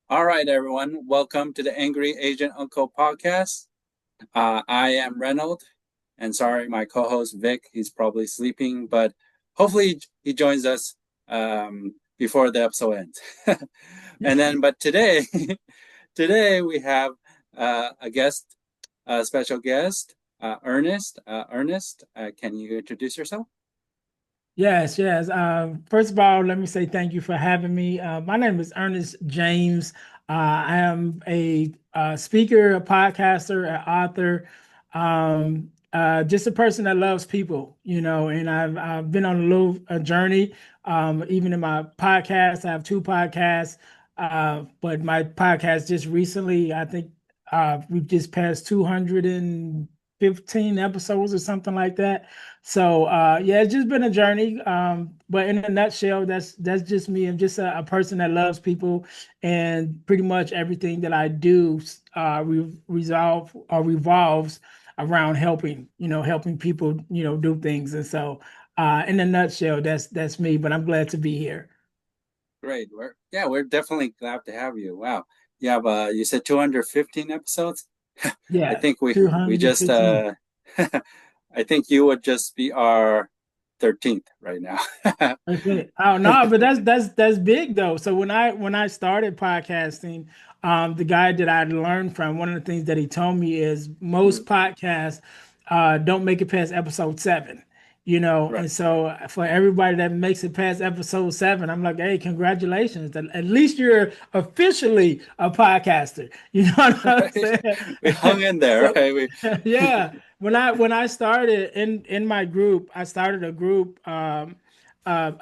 All right, everyone. Welcome to the Angry Agent Uncle podcast. I am Reynold, and sorry, my co-host Vic. He's probably sleeping, but hopefully he joins us before the episode ends. But today, today we have a guest, a special guest, Ernest. Ernest, can you introduce yourself? Yes, yes. First of all, let me say thank you for having me. My name is Ernest James. I am a speaker, a podcaster, an author, just a person that loves people, and I've been on a little journey. Even in my podcast, I have two podcasts, but my podcast just recently, I think we've just passed 215 episodes or something like that. So yeah, it's just been a journey. But in a nutshell, that's just me. I'm just a person that loves people, and pretty much everything that I do revolves around helping, helping people, do things. And so in a nutshell, that's me. But I'm glad to be here. Great. We're definitely glad to have you. Wow. You said 215 episodes. I Yeah, think we just 215. I think you would just be our 13th right now. Okay. Oh no, but that's big though. So when I started podcasting, the guy that I learned from, one of the things that he told me is most Mm, podcasts don't make it past episode seven, right. and so for everybody that makes it past episode seven, I'm like, hey, congratulations. At least you're officially a podcaster. You know what I'm Right. We hung saying? in there, So right? yeah, when I started in my group, I started a group, a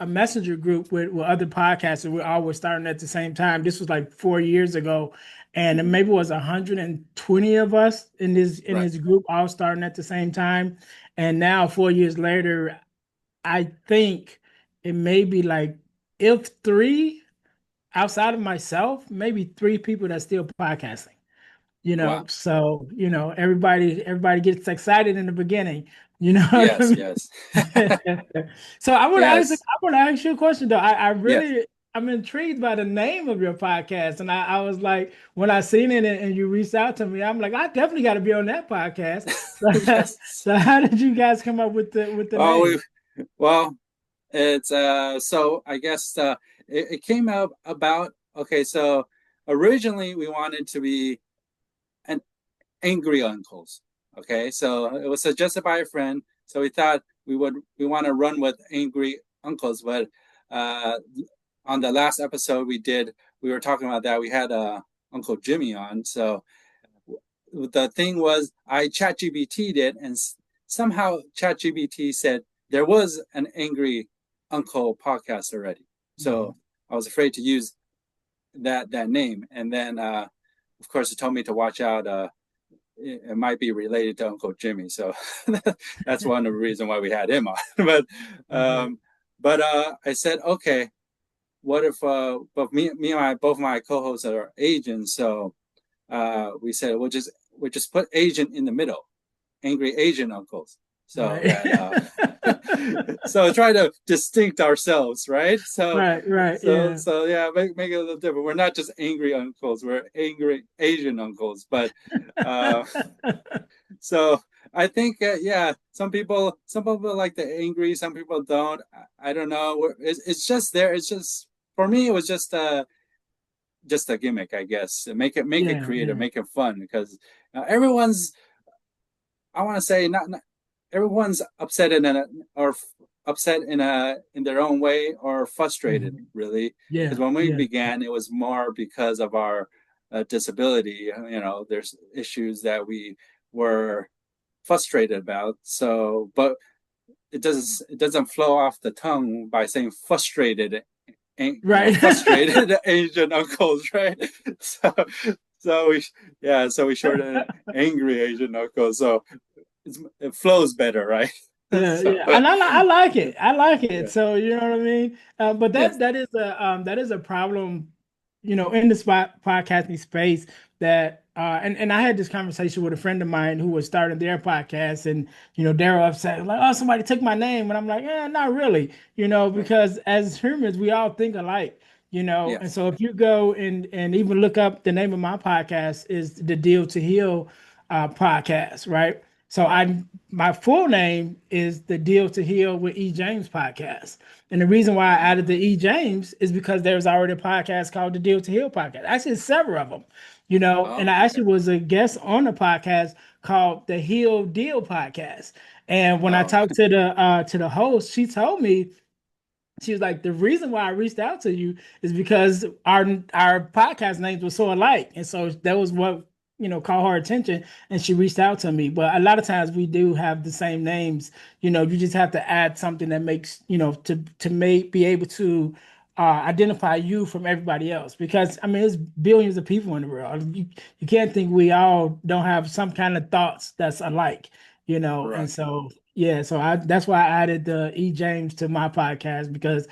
messenger group with other podcasters. We all were starting at the same time. This was like 4 years ago, and it Mhm. maybe was 120 of us in this in Right. this group, all starting at the same time. And now, 4 years later, I think it may be like, if three outside of myself, maybe three people that's still podcasting. Wow. So everybody gets excited in the beginning. You know what I Yes, mean? yes. So I want to ask Yes. I want to ask you a question though. Yes. I'm intrigued by the name of your podcast, and I was like, when I seen it and you reached out to me, I'm like, I definitely got to be on that podcast. Yes. So how did you guys come up with the Oh, name? well, it's so I guess it came up about okay, so originally we wanted to be an angry uncles. Okay, so it was suggested by a friend. So we thought we want to run with angry uncles, but uh, on the last episode we were talking about that we had Uncle Jimmy on. So the thing was I chat GBT'd it, and somehow chat GBT said there was an angry uncle podcast already. So Mhm. I was afraid to use that name, and then of course it told me to watch out. It might be related to Uncle Jimmy. So that's one of the reasons why we had him on. Okay. Um, I said, okay, what if both me and both my co-hosts are agents, so we said we'll just put agent in the middle, angry Asian uncles. So Right. that so try to distinct ourselves, right? Right, right, yeah. Yeah, make it a little different. We're not just angry uncles, we're angry Asian uncles. But uh so I think yeah, some people like the angry, some people don't. I don't know. It's just there. It's just for me. It was just a gimmick, I guess. Make it Yeah, creative, yeah. make it fun because everyone's. I want to say not everyone's upset or upset in their own way or frustrated Mhm. really because Yeah, when we yeah. began it was more because of our disability. There's issues that we were frustrated about. So, but it doesn't flow off the tongue by saying frustrated, Right. frustrated Asian uncles, right? So, so we so we shortened it angry Asian uncles. So it flows better, right? Yeah, So yeah, and I like it. I like it. yeah, So you know what I mean. But yes, that is a problem in the spot podcasting space that and I had this conversation with a friend of mine who was starting their podcast, and they're upset like, oh, somebody took my name, and I'm like, yeah, not really, Right. because as humans we all think alike, and Yes. so if you go and even look up the name of my podcast is the Deal to Heal podcast, right? So Right. my full name is the Deal to Heal with E. James podcast. And the reason why I added the Ah. E. James is because there's already a podcast called the Deal to Heal podcast. Actually, several of them, and I Oh, okay. actually was a guest on a podcast called the Heal Deal podcast. And when I Oh, talked to the host, she told me, she was like, the reason why I reached out to you is because our podcast names were so alike. And so that was what, caught her attention. And she reached out to me. But a lot of times we do have the same names. You just have to add something that makes, to make be able to identify you from everybody else. Because I mean, there's billions of people in the world. You can't think we all don't have some kind of thoughts that's alike, and right. so yeah, so that's why I added the E. James to my podcast because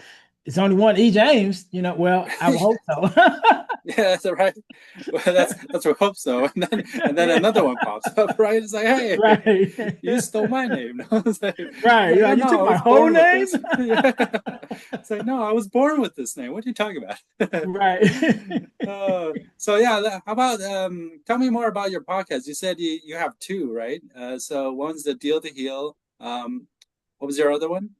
it's only one E. James, Well, I would hope so. Yeah, that's right. Well, that's what I hope so. And then another one pops up, right? It's like, hey, Right. you stole my name. Right. It's like, Yeah, oh you took no, I my was whole born with name? this. Yeah. It's like, no, I was born with this name. What are you talking about? Right. So yeah, how about tell me more about your podcast? You said you have two, right? So one's the Deal to Heal. What was your other one?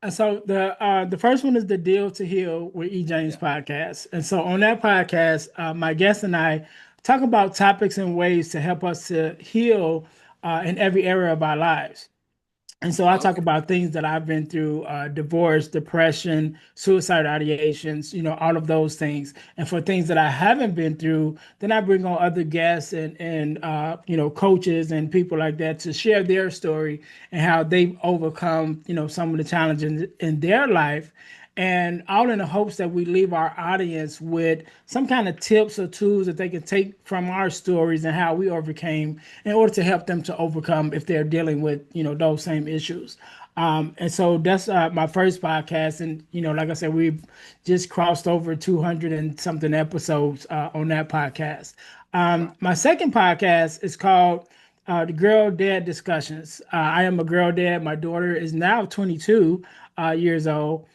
And so the first one is the Deal to Heal with E. James Yeah. podcast. And so on that podcast, my guest and I talk about topics and ways to help us to heal in every area of our lives. And so I talk Okay. about things that I've been through, divorce, depression, suicide ideations, all of those things. And for things that I haven't been through, then I bring on other guests and coaches and people like that to share their story and how they've overcome, some of the challenges in their life. And all in the hopes that we leave our audience with some kind of tips or tools that they can take from our stories and how we overcame in order to help them to overcome if they're dealing with those same issues. And so that's my first podcast, and like I said, we've just crossed over 200 and something episodes on that podcast. Wow. My second podcast is called the Girl Dad Discussions. I am a girl dad. My daughter is now 22 years old.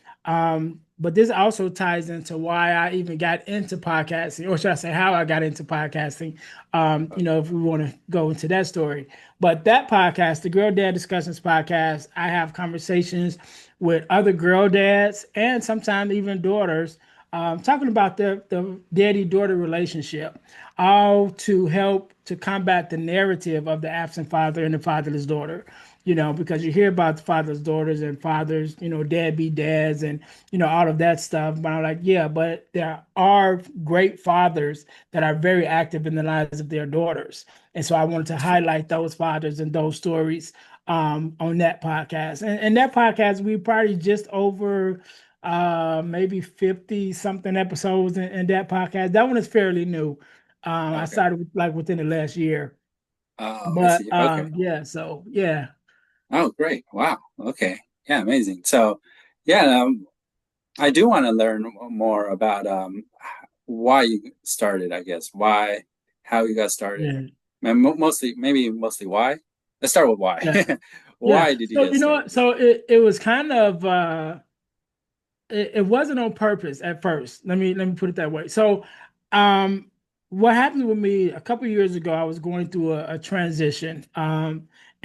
But this also ties into why I even got into podcasting, or should I say, how I got into podcasting. If we want to go into that story. But that podcast, the Girl Dad Discussions podcast, I have conversations with other girl dads and sometimes even daughters, talking about the daddy-daughter relationship, all to help to combat the narrative of the absent father and the fatherless daughter. Because you hear about the fatherless daughters and fathers, deadbeat dads and, all of that stuff. But I'm like, yeah, but there are great fathers that are very active in the lives of their daughters. And so I wanted to That's true. highlight those fathers and those stories on that podcast. And that podcast, we probably just over maybe 50 something episodes in that podcast. That one is fairly new. I Okay. started like within the last year. Oh, I But see. Okay. yeah, so yeah. Oh, great. Wow. Okay. Yeah, amazing. So, yeah, I do want to learn more about why you started, I guess. Why, how you got started. Yeah. Maybe mostly why. Let's start with why. Yeah. Yeah. Why did you So get you know what? started? So it was kind of it wasn't on purpose at first. Let me put it that way. So um what happened with me a couple years ago, I was going through a transition.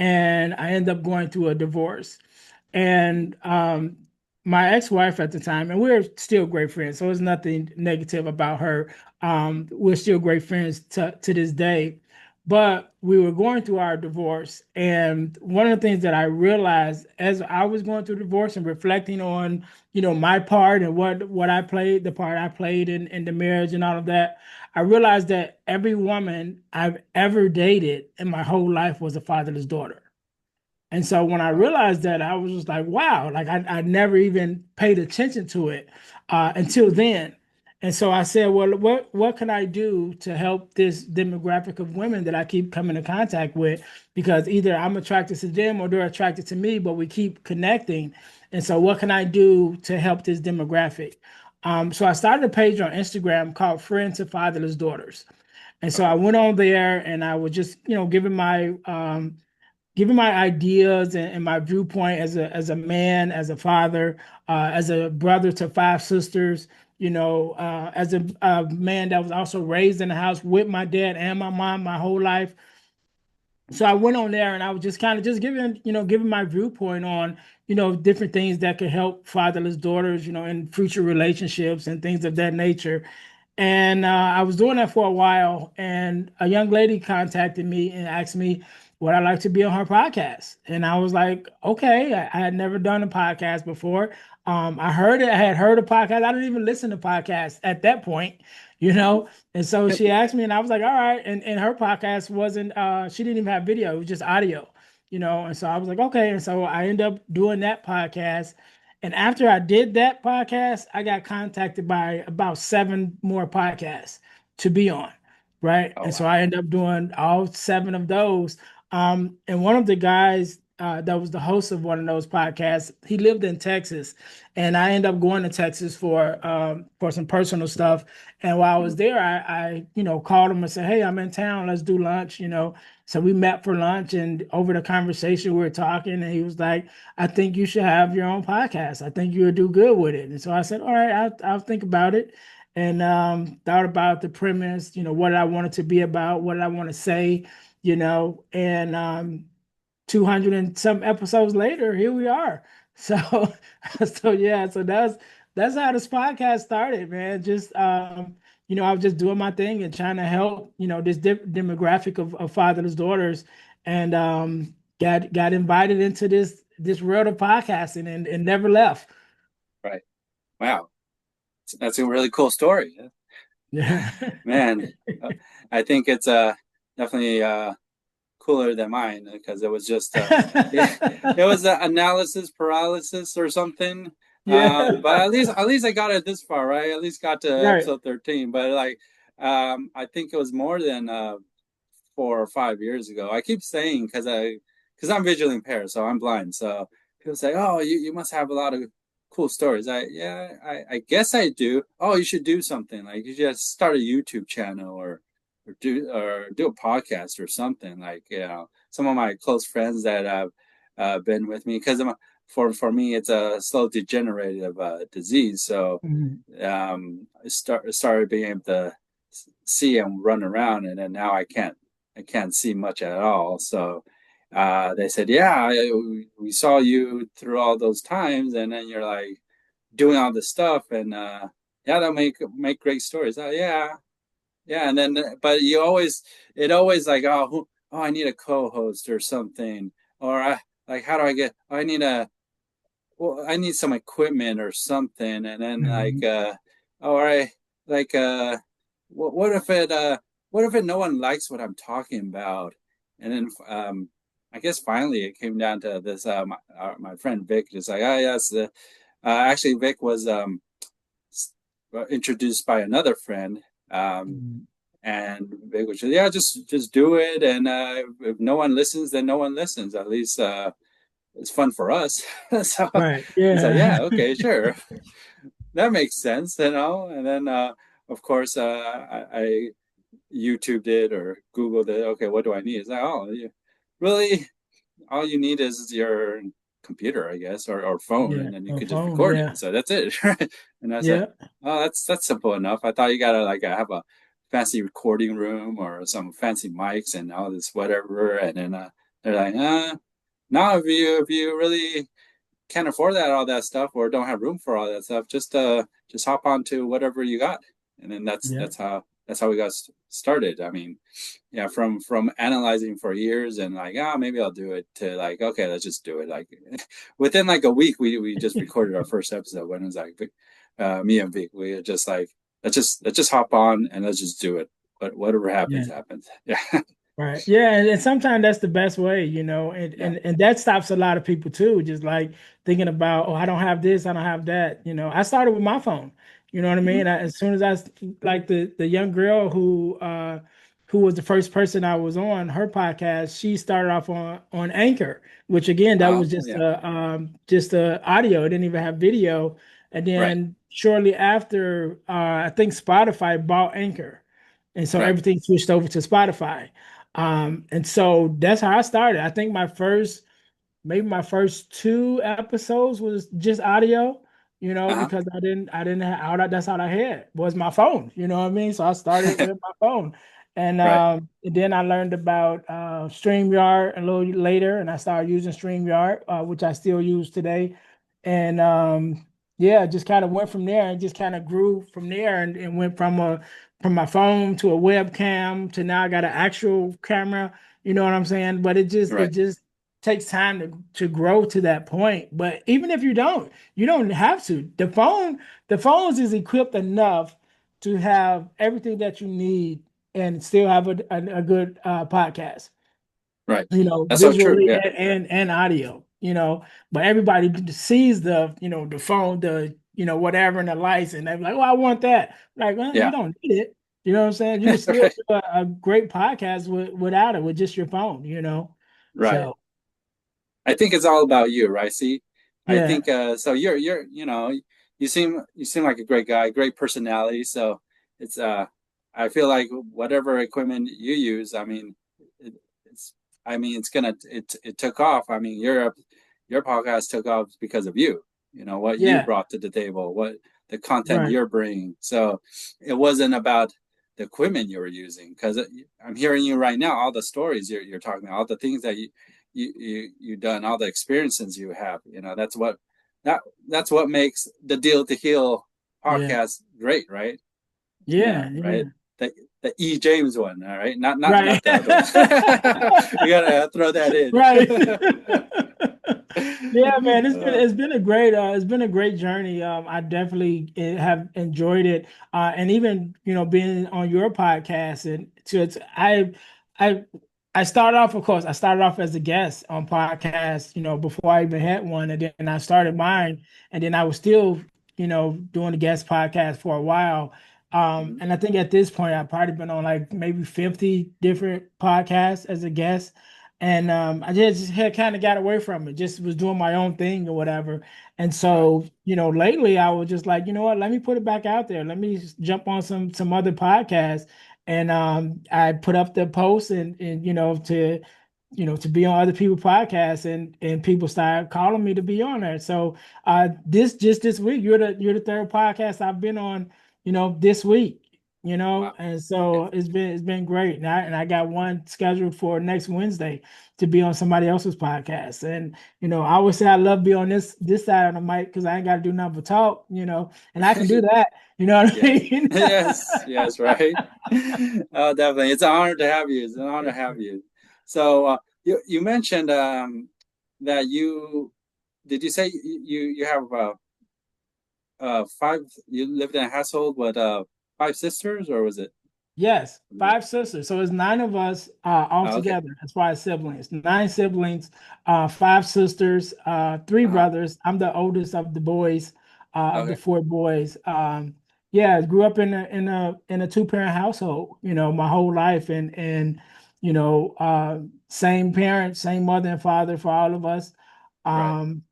And I ended up going through a divorce. And my ex-wife at the time, and we're still great friends, so there's nothing negative about her. We're still great friends to this day. But we were going through our divorce, and one of the things that I realized as I was going through divorce and reflecting on, my part and what I played, the part I played in the marriage and all of that, I realized that every woman I've ever dated in my whole life was a fatherless daughter. And so when I Oh, realized that, I was just like, wow, like I never even paid attention to it until then. And so I said, well, what can I do to help this demographic of women that I keep coming in contact with? Because either I'm attracted to them or they're attracted to me, but we keep connecting. And so what can I do to help this demographic? So I started a page on Instagram called Friends to Fatherless Daughters. And so I Okay. went on there and I was just, giving my ideas and my viewpoint as a man, as a father, as a brother to five sisters, as a man that was also raised in the house with my dad and my mom my whole life. So I went on there and I was just kind of just giving my viewpoint on, different things that could help fatherless daughters, in future relationships and things of that nature. And I was doing that for a while, and a young lady contacted me and asked me would I like to be on her podcast. And I was like, okay, I had never done a podcast before. I heard it, I had heard a podcast. I didn't even listen to podcasts at that point, you know. And so she asked me, and I was like, all right. And her podcast wasn't, she didn't even have video, it was just audio, And so I was like, okay. And so I ended up doing that podcast. And after I did that podcast, I got contacted by about seven more podcasts to be on. Right. Oh And so wow. I ended up doing all seven of those. And one of the guys that was the host of one of those podcasts, he lived in Texas. And I ended up going to Texas for some personal stuff. And while I was Mhm. there, called him and said, hey, I'm in town. Let's do lunch. So we met for lunch, and over the conversation, we were talking, and he was like, I think you should have your own podcast. I think you would do good with it. And so I said, all right, I'll think about it. And thought about the premise, what I wanted to be about, what I want to say, and 200 and some episodes later, here we are. So, so yeah, so that's how this podcast started, man. Just I was just doing my thing and trying to help, this demographic of fatherless daughters, and got invited into this world of podcasting and never left. Right. Wow. That's a really cool story. Yeah. Man, uh, I think it's definitely cooler than mine because it was just it, it was analysis paralysis or something. Yeah. But at least I got it this far, right? At least got to Right. episode 13. But like I think it was more than 4 or 5 years ago. I keep saying because I'm visually impaired, so I'm blind. So people say, "Oh, you must have a lot of cool stories." I guess I do. Oh, you should do something like you should start a YouTube channel or do a podcast or something like some of my close friends that have been with me because for me it's a slow degenerative disease. So Mhm. started being able to see and run around, and then now I can't see much at all. So they said, yeah, we saw you through all those times, and then you're like doing all this stuff, and yeah, that'll make great stories. Oh yeah, yeah, and then but it always like oh I need a co-host or something, or like how do I get? Oh, I need some equipment or something, and then like Mhm. all right, like what if it no one likes what I'm talking about, and then I guess finally it came down to this my friend Vic just like oh yes actually Vic was introduced by another friend Mhm. and Vic was just, yeah just do it, and if no one listens then no one listens, at least it's fun for us. So Right. he's like, Yeah. yeah, okay, sure, that makes sense, And then, of course, I YouTubed it or Googled it. Okay, what do I need? It's like, oh, really, all you need is your computer, I guess, or phone, Yeah. and then you A could just phone. record Yeah. it. So that's it. And I was like, Yeah. oh, that's simple enough. I thought you gotta like have a fancy recording room or some fancy mics and all this whatever. And then they're like, no, if you really can't afford all that stuff or don't have room for all that stuff, just hop onto whatever you got, and then that's Yeah. that's how that's how we got started. I mean, yeah, from analyzing for years and like maybe I'll do it to like okay let's just do it like within like a week we just recorded our first episode when it was like me and Vic we were just like let's just hop on and let's just do it, but whatever happens Yeah. happens. Yeah. Right. Yeah, and sometimes that's the best way, and, Yeah. and and that stops a lot of people too, just like thinking about, oh, I don't have this, I don't have that. I started with my phone. You know what I Mm-hmm. mean? As soon as like the young girl who was the first person I was on her podcast, she started off on Anchor, which again, that was Oh yeah. just a audio. It didn't even have video. And Right. then shortly after, I think Spotify bought Anchor. And so Right. everything switched over to Spotify. And so that's how I started. I think maybe my first two episodes was just audio, Uh-huh. because I didn't have all that. That's all I had was my phone, you know what I mean? So I started with my phone. Right. And then I learned about StreamYard a little later, and I started using StreamYard, which I still use today. And yeah, just kind of went from there and just kind of grew from there and went from my phone to a webcam to now I got an actual camera, you know what I'm saying? But it Right. just takes time to grow to that point. But even if you don't have to. The phones is equipped enough to have everything that you need and still have a good podcast, Right. That's so true. visually Yeah. and audio, but everybody sees the phone, whatever, and the lights, and they're like, oh, I want that. Like, well, you Yeah. don't need it. You know what I'm saying? You can still Right. do a great podcast without it, with just your phone. Right. So I think it's all about you, right? See, I yeah, think so you're you seem like a great guy, great personality. So it's I feel like whatever equipment you use, I mean it, it's it took off. I mean your podcast took off because of you. You know what you yeah, brought to the table, what the content right. you're bringing. So it wasn't about the equipment you were using because I'm hearing you right now, all the stories you're talking about, all the things that you've done, all the experiences you have. That that's what makes the Deal to Heal Yeah, podcast great, right? Yeah, yeah, right. yeah, The the E James one, all right, right. not the other one. We gotta throw that Right. Yeah, man, in. it's been a great journey. I definitely have enjoyed it. And even, being on your podcast, and I I started off, of course, I started off as a guest on podcasts, before I even had one, and then I started mine, and then I was still, doing the guest podcast for a while. Mhm. And I think at this point I've probably been on like maybe 50 different podcasts as a guest. And I just had kind of got away from it, just was doing my own thing or whatever. And Right. so, lately I was just like, you know what, let me put it back out there. Let me jump on some other podcasts. And I put up the post and to be on other people's podcasts, and people started calling me to be on there. So this week, you're the third podcast I've been on, this week. Wow. And so it's been great. And I got one scheduled for next Wednesday to be on somebody else's podcast. And I always say I love being on this side of the mic because I ain't got to do nothing but talk, and I can do that. You know what I Yeah. mean? Yes. Yes. Right. Oh, definitely. It's an honor to have you. It's an honor to have you. So you mentioned that you did you say you have five? You lived in a household with five sisters, or was it? Yes, five sisters. So it's nine of us all Oh, okay. together as far as siblings. Nine siblings, five sisters, three Uh-huh. brothers. I'm the oldest of the boys, of the Okay. four boys. Yeah, grew up in a two-parent household, my whole life, and same parents, same mother and father for all of us. Right. Um,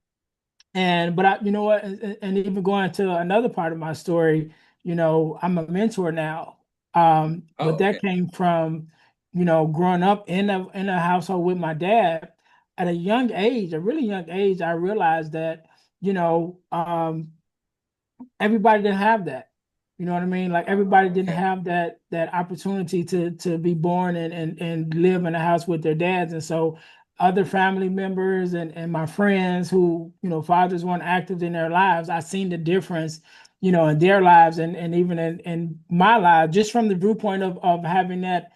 but you know what, and even going to another part of my story, I'm a mentor now. But Oh, that okay. came from, growing up in a household with my dad at a young age, a really young age. I realized that, everybody didn't have that. You know what I mean? Like everybody didn't Okay. have that opportunity to be born and live in a house with their dads. And so other family members and my friends who, fathers weren't active in their lives, I seen the difference, in their lives and even in my life, just from the viewpoint of having that,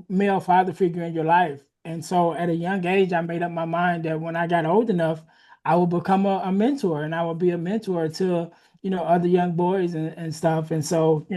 male father figure in your life. And so at a young age, I made up my mind that when I got old enough, I would become a mentor, and I would be a mentor to other young boys and stuff. And so,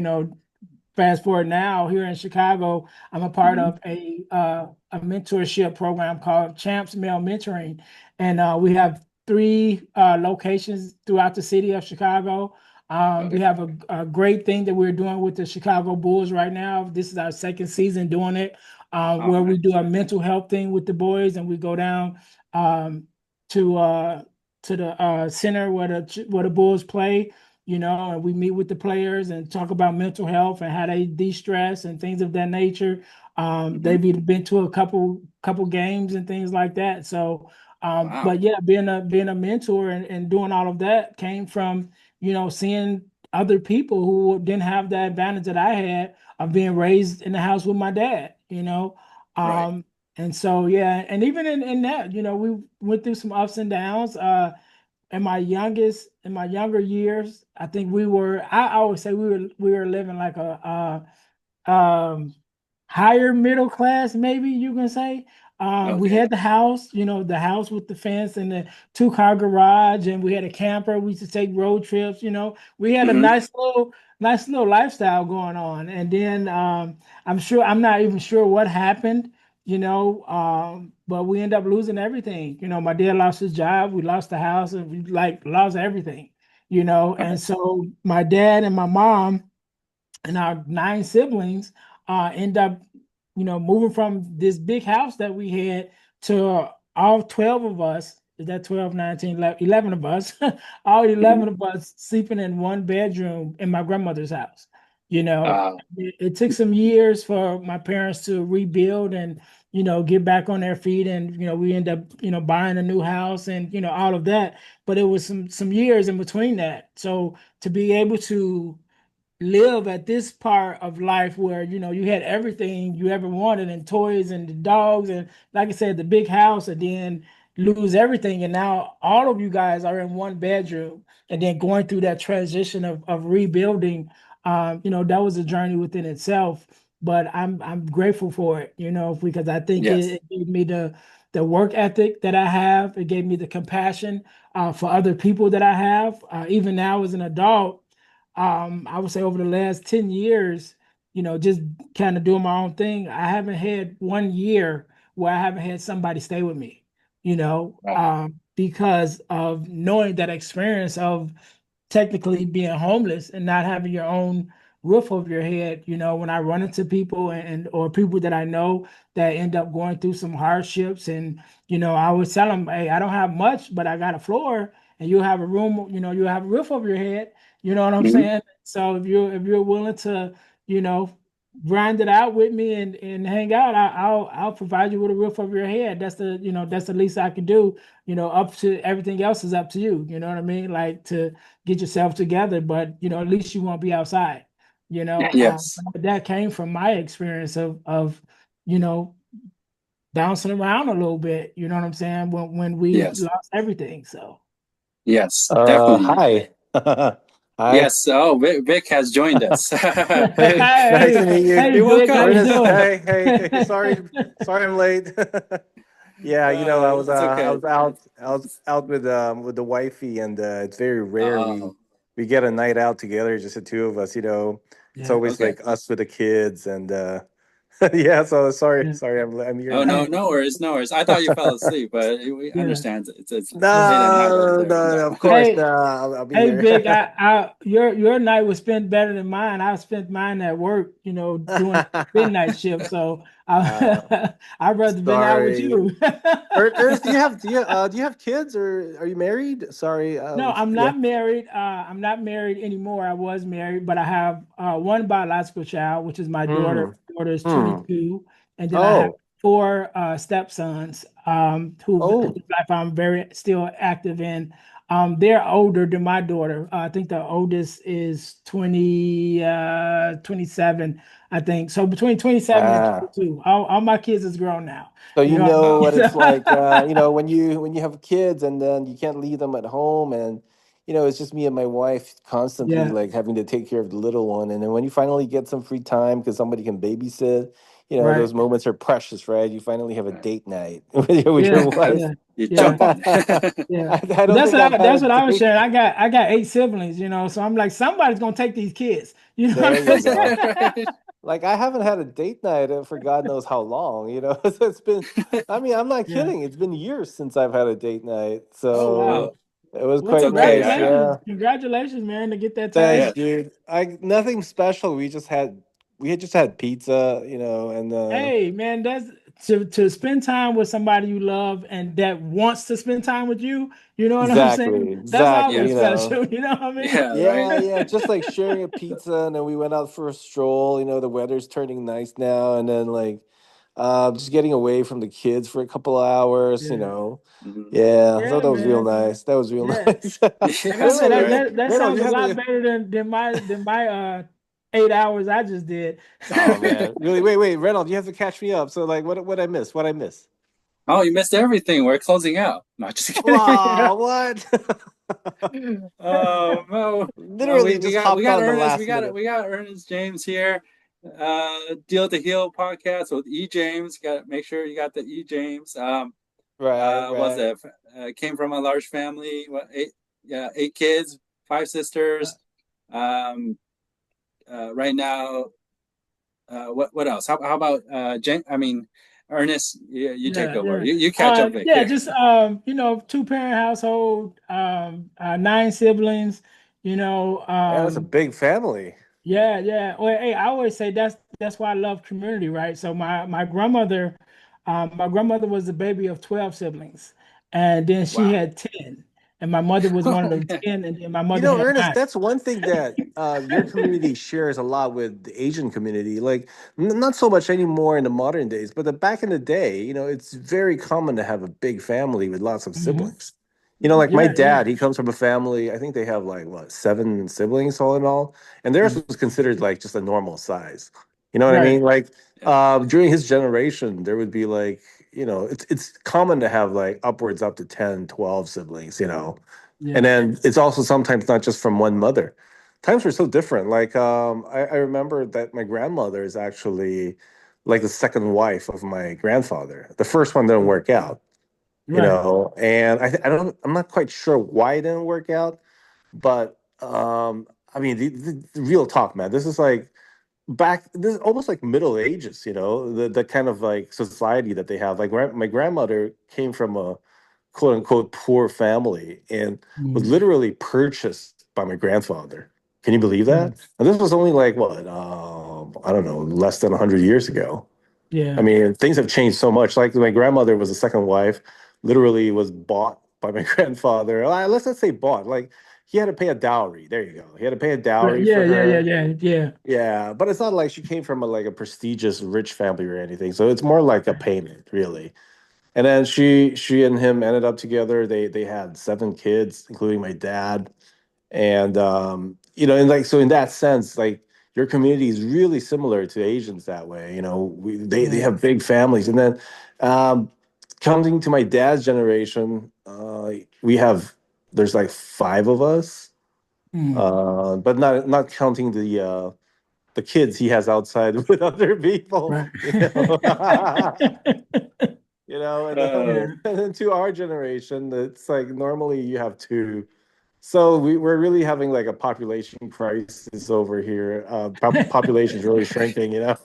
fast forward now here in Chicago, I'm a part Hmm. of a mentorship program called Champs Male Mentoring, and we have three locations throughout the city of Chicago. We Okay. have a great thing that we're doing with the Chicago Bulls right now. This is our second season doing it, Oh, where we do nice. a mental health thing with the boys, and we go down um, to to the center where the Bulls play, and we meet with the players and talk about mental health and how they de-stress and things of that nature. Hmm. They've even been to a couple games and things like that. So, Wow. but yeah, being a mentor and doing all of that came from seeing other people who didn't have the advantage that I had of being raised in the house with my dad. Right. Um, and so yeah, and even in that, we went through some ups and downs. In my younger years, I think I always say we were living like a higher middle class, maybe you can say. We Okay. had the house, the house with the fence and the two-car garage, and we had a camper. We used to take road trips. We had a Hmm. nice little lifestyle going on. And then I'm not even sure what happened, but we ended up losing everything. My dad lost his job, we lost the house, and we like lost everything. And Right. so my dad and my mom and our 9 siblings end up, moving from this big house that we had to all 12 of us. Is that 12, 19, 11 of us? All Hmm. 11 of us sleeping in one bedroom in my grandmother's house. Uh, It took some years for my parents to rebuild and, get back on their feet. And, we end up, buying a new house and, all of that. But it was some years in between that. So to be able to live at this part of life where you had everything you ever wanted and toys and the dogs and, like I said, the big house, and then lose everything, and now all of you guys are in one bedroom, and then going through that transition of rebuilding. That was a journey within itself, but I'm grateful for it, because I think yes. it gave me the work ethic that I have. It gave me the compassion for other people that I have, even now as an adult. I would say over the last 10 years, just kind of doing my own thing, I haven't had 1 year where I haven't had somebody stay with me, Wow. because of knowing that experience of technically being homeless and not having your own roof over your head. When I run into people and or people that I know that end up going through some hardships, and I always tell them, hey, I don't have much, but I got a floor, and you have a room, you have a roof over your head. You know what I'm Hmm. saying? So if you're willing to, you know, grind it out with me and hang out, I'll provide you with a roof over your head. That's the least I can do. Up to everything else is up to you. You know what I mean? Like, to get yourself together, but at least you won't be outside. Yes. That came from my experience of you know bouncing around a little bit. You know what I'm saying? When we Yes. lost everything. So Yes. Definitely. Hi. Hi. Yes. Oh, Vic has joined us. Hey, nice to hey, meet you. hey, You're Vic, how welcome. you Ernest, doing? hey. Sorry I'm late. Yeah, It's I okay. was out with the wifey, and it's very rare Oh, we get a night out together, just the two of us, It's Yeah, always okay. like us with the kids, and yeah, so yeah. sorry I'm here Oh, no, now. Hey, no worries, no worries. I thought you fell asleep, but we yeah, understand it's yeah. late at night over there. No, No. of course, Hey, I'll be hey, here. Vic, your night was spent better than mine. I spent mine at work, doing the midnight shift. So uh, I'd rather been out with Sorry. you. Ernest, do you have kids, or are you married? Sorry. No, I'm Yeah. not married. I'm not married anymore. I was married, but I have one biological child, which is my daughter. Hmm. My daughter is Hmm. 22, and then I have Oh. four stepsons, whose Oh. life I'm very still active in. They're older than my daughter. I think the oldest is 27, I think. So between 27 and Ah. 22, all my kids is grown now. So You you know what know Wow. what it's like, I when you have kids and then you can't leave them at home, and it's just me and my wife constantly yeah, like having to take care of the little one, and then when you finally get some free time because somebody can babysit, right. those moments are precious, right? You finally have a Right. date night with Yeah, your wife. yeah, You yeah. jump on I, it. Yeah, I but don't that's think what I've had a that's what I was date. sharing. I got 8 siblings, so I'm like, somebody's gonna take these kids. You know There what I'm you go. saying? Like, I haven't had a date night for God knows how long. It's been. I mean, I'm not Yeah. kidding. It's been years since I've had a date night, Oh so wow. Oh, it was Well, it's quite okay. nice. congratulations, Yeah, congratulations, man, to get that thanks, Yeah. title. dude. I Nothing special. We had just had pizza, and Hey, man, that's to spend time with somebody you love and that wants to spend time with you. You know what I'm saying? That's Exactly, Yeah. always you know. special. You know what I mean? Yeah. Right. Yeah, yeah, just like sharing a pizza, and then we went out for a stroll. You know, the weather's turning nice now, and then like, just getting away from the kids for a couple of hours. You Yeah. know, Mhm. yeah, so Yeah, that was real man. nice. That was real Yeah. nice. Like I Wait, said, wait, that Right. wait, that, that Reynold, sounds you a have lot to. better than my 8 hours I just did. Oh man, really? Wait, wait, Reynold, you have to catch me up. So like, what I miss? What I miss? Oh, you missed everything. We're closing out. Not just kidding. Wow, what? Oh no. Well, we, Literally we just got we hopped got on the Ernest. last minute. We got Ernest James here. Deal to Heal podcast with E James. Got to make sure you got the E James. Right, Was right. it came from a large family? What, eight kids, five sisters. Um, right now, what else? How about I mean, Ernest, you take Yeah, over. yeah. You catch up, Vic. Yeah, Here. just two-parent household, 9 siblings, you know, Yeah, that's a big family. yeah, yeah. Well, hey, I always say that's why I love community, right? So my grandmother was the baby of 12 siblings, and then she Wow. had 10, and my mother was one of Oh them man. 10, and then my You mother know, had Ernest, nine. that's one thing that your community shares a lot with the Asian community. Like, not so much anymore in the modern days, but back in the day, you know, it's very common to have a big family with lots of Mhm. siblings. You know, like my Yeah, yeah. dad, he comes from a family, I think they have like, what, 7 siblings all in all. And theirs Mhm. was considered like just a normal size. You know what I Right. mean? Like, Yeah. during his generation, there would be like, you know, it's common to have like upwards up to 10, 12 siblings, you know. And Yeah. then it's also sometimes not just from one mother. Times were so different. Like I remember that my grandmother is actually like the second wife of my grandfather. The first one didn't work out, you Right. know, and I'm not quite sure why it didn't work out, but I mean the real talk, man. This is like this is almost like Middle Ages, you know, the kind of like society that they have. Like my grandmother came from a quote unquote poor family and was Mhm. literally purchased by my grandfather. Can you believe that? Mhm. And this was only like what, I don't know, less than 100 years ago. I Yeah. mean, things have changed so much. Like my grandmother was a second wife, literally was bought by my grandfather. Let's not say bought, like he had to pay a dowry. There you go. He had to pay a Right. dowry Yeah, for yeah, yeah, her. yeah, yeah. Yeah, but it's not like she came from like a prestigious rich family or anything. So it's more like a payment, really. And then she and him ended up together. They had 7 kids, including my dad. And you know, and like so in that sense, like your community is really similar to Asians that way. You know, they Yeah. have big families. And then um coming to my dad's generation, we have there's like 5 of us. Mm. But not counting the kids he has outside with other people, Right. you know. You know, and then, Uh, Yeah. and then to our generation, it's like normally you have two. So we're really having like a population crisis over here. Population is really shrinking, you know.